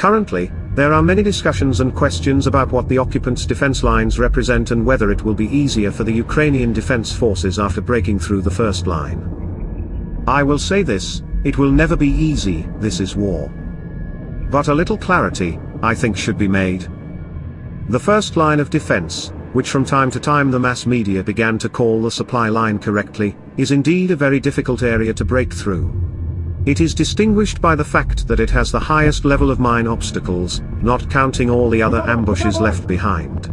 Currently, there are many discussions and questions about what the occupants' defense lines represent and whether it will be easier for the Ukrainian defense forces after breaking through the first line. I will say this, it will never be easy, this is war. But a little clarity, I think, should be made. The first line of defense, which from time to time the mass media began to call the supply line correctly, is indeed a very difficult area to break through. It is distinguished by the fact that it has the highest level of mine obstacles, not counting all the other ambushes left behind.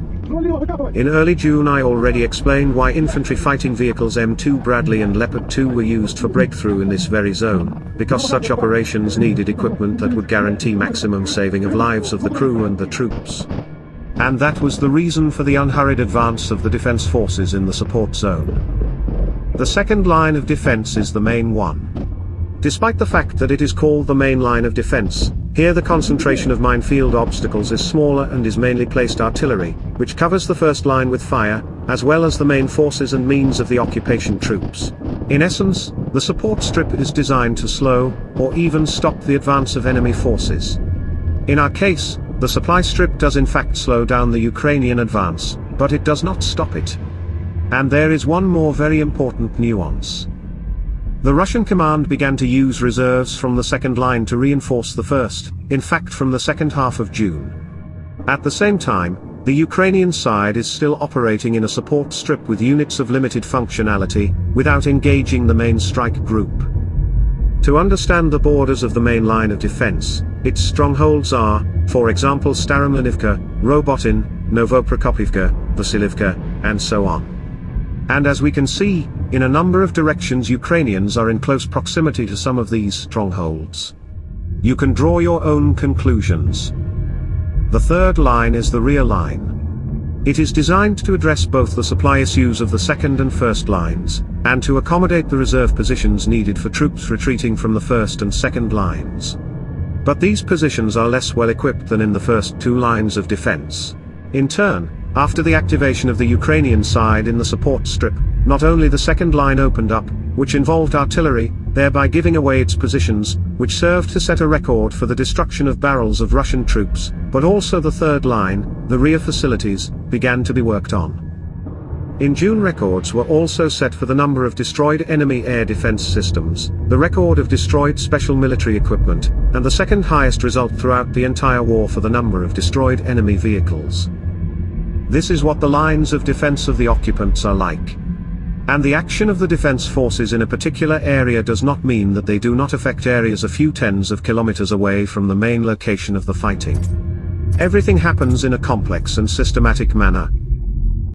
In early June I already explained why infantry fighting vehicles M2 Bradley and Leopard 2 were used for breakthrough in this very zone, because such operations needed equipment that would guarantee maximum saving of lives of the crew and the troops. And that was the reason for the unhurried advance of the defense forces in the support zone. The second line of defense is the main one. Despite the fact that it is called the main line of defense, here the concentration of minefield obstacles is smaller and is mainly placed artillery, which covers the first line with fire, as well as the main forces and means of the occupation troops. In essence, the support strip is designed to slow, or even stop the advance of enemy forces. In our case, the supply strip does in fact slow down the Ukrainian advance, but it does not stop it. And there is one more very important nuance. The Russian command began to use reserves from the second line to reinforce the first, in fact from the second half of June. At the same time, the Ukrainian side is still operating in a support strip with units of limited functionality, without engaging the main strike group. To understand the borders of the main line of defense, its strongholds are, for example, Staromlinivka, Robotin, Novoprokopivka, Vasilivka, and so on. And as we can see, in a number of directions Ukrainians are in close proximity to some of these strongholds. You can draw your own conclusions. The third line is the rear line. It is designed to address both the supply issues of the second and first lines, and to accommodate the reserve positions needed for troops retreating from the first and second lines. But these positions are less well equipped than in the first two lines of defense. In turn, after the activation of the Ukrainian side in the support strip, not only the second line opened up, which involved artillery, thereby giving away its positions, which served to set a record for the destruction of barrels of Russian troops, but also the third line, the rear facilities, began to be worked on. In June records were also set for the number of destroyed enemy air defense systems, the record of destroyed special military equipment, and the second highest result throughout the entire war for the number of destroyed enemy vehicles. This is what the lines of defense of the occupants are like. And the action of the defense forces in a particular area does not mean that they do not affect areas a few tens of kilometers away from the main location of the fighting. Everything happens in a complex and systematic manner,